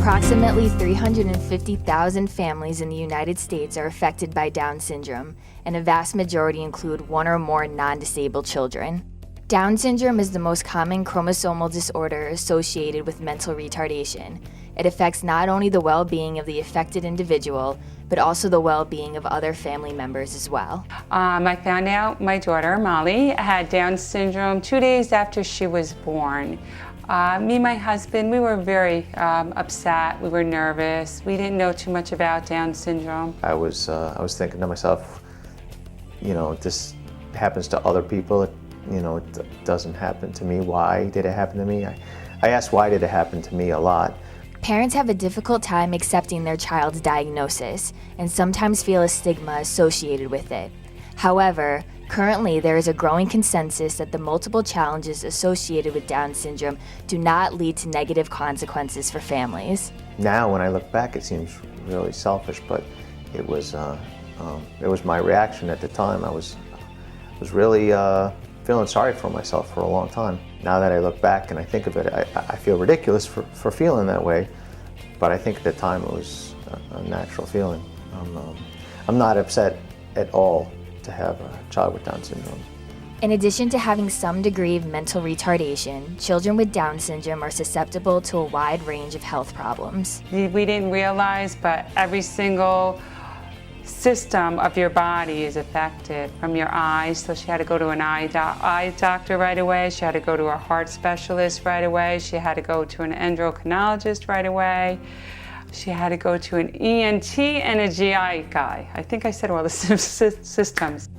Approximately 350,000 families in the United States are affected by Down syndrome, and a vast majority include one or more non-disabled children. Down syndrome is the most common chromosomal disorder associated with mental retardation. It affects not only the well-being of the affected individual, but also the well-being of other family members as well. I found out my daughter, Molly, had Down syndrome 2 days after she was born. Me and my husband, we were very upset. We were nervous. We didn't know too much about Down syndrome. I was thinking to myself, this happens to other people. It doesn't happen to me. Why did it happen to me? I asked why did it happen to me a lot. Parents have a difficult time accepting their child's diagnosis and sometimes feel a stigma associated with it. However, currently there is a growing consensus that the multiple challenges associated with Down syndrome do not lead to negative consequences for families. Now, when I look back, it seems really selfish, but it was my reaction at the time. I was really feeling sorry for myself for a long time. Now that I look back and I think of it, I feel ridiculous for feeling that way, but I think at the time it was a natural feeling. I'm not upset at all to have a child with Down syndrome. In addition to having some degree of mental retardation, children with Down syndrome are susceptible to a wide range of health problems. We didn't realize, but every single system of your body is affected, from your eyes. So she had to go to an eye doctor right away. She had to go to a heart specialist right away. She had to go to an endocrinologist right away. She had to go to an ENT and a GI guy. I think I said all the systems.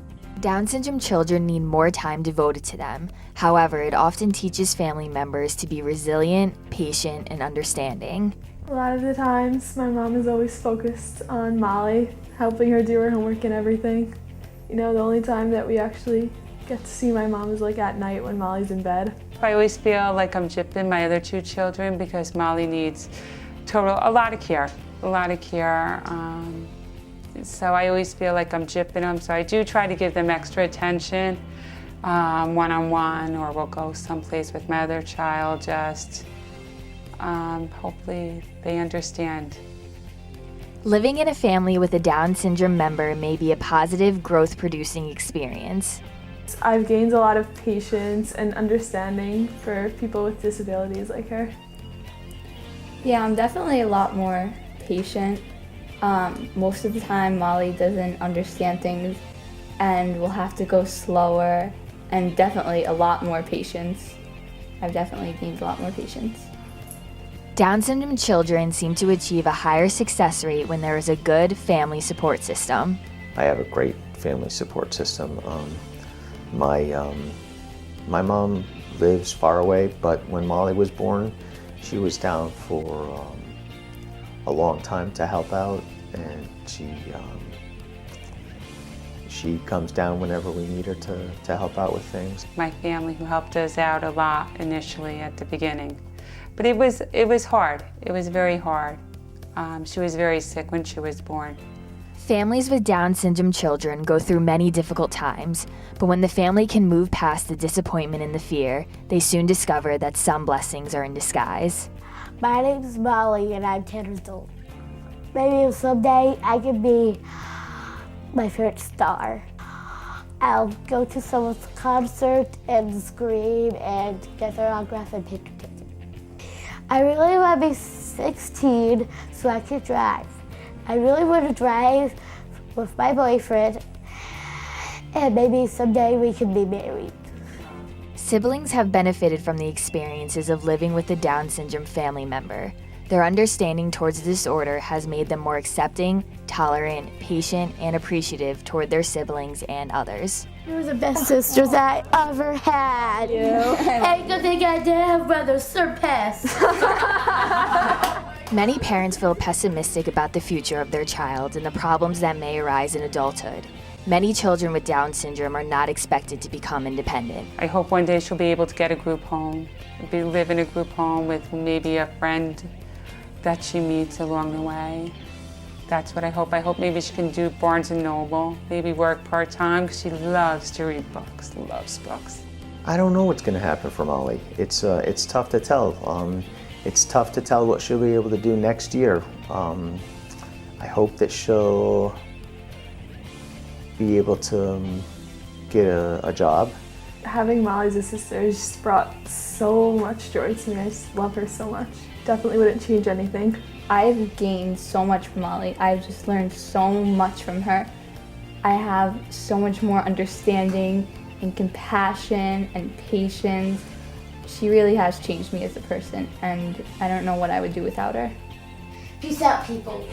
Down syndrome children need more time devoted to them. However, it often teaches family members to be resilient, patient, and understanding. A lot of the times, my mom is always focused on Molly, helping her do her homework and everything. The only time that we actually get to see my mom is like at night when Molly's in bed. I always feel like I'm gypping my other two children because Molly needs a lot of care. So I always feel like I'm gypping them. So I do try to give them extra attention, one-on-one, or we'll go someplace with my other child. Hopefully they understand. Living in a family with a Down syndrome member may be a positive, growth-producing experience. I've gained a lot of patience and understanding for people with disabilities like her. Yeah, I'm definitely a lot more patient. Most of the time, Molly doesn't understand things and will have to go slower, and definitely a lot more patience. I've definitely gained a lot more patience. Down syndrome children seem to achieve a higher success rate when there is a good family support system. I have a great family support system. My mom lives far away, but when Molly was born, she was down for a long time to help out, and she comes down whenever we need her to help out with things. My family who helped us out a lot initially at the beginning. But it was hard. It was very hard. She was very sick when she was born. Families with Down syndrome children go through many difficult times, but when the family can move past the disappointment and the fear, they soon discover that some blessings are in disguise. My name is Molly and I'm 10 years old. Maybe someday I can be my favorite star. I'll go to someone's concert and scream and get their autograph and picture taken. I really want to be 16 so I can drive. I really want to drive with my boyfriend, and maybe someday we can be married. Siblings have benefited from the experiences of living with a Down syndrome family member. Their understanding towards the disorder has made them more accepting, tolerant, patient, and appreciative toward their siblings and others. You're the best sisters I ever had. Ain't good thing I did have brothers surpass. Many parents feel pessimistic about the future of their child and the problems that may arise in adulthood. Many children with Down syndrome are not expected to become independent. I hope one day she'll be able to get a group home, live in a group home with maybe a friend that she meets along the way. That's what I hope. I hope maybe she can do Barnes & Noble, maybe work part-time, because she loves to read books, loves books. I don't know what's going to happen for Molly. It's tough to tell. It's tough to tell what she'll be able to do next year. I hope that she'll be able to get a job. Having Molly as a sister has just brought so much joy to me. I just love her so much. Definitely wouldn't change anything. I've gained so much from Molly. I've just learned so much from her. I have so much more understanding and compassion and patience. She really has changed me as a person, and I don't know what I would do without her. Peace out, people.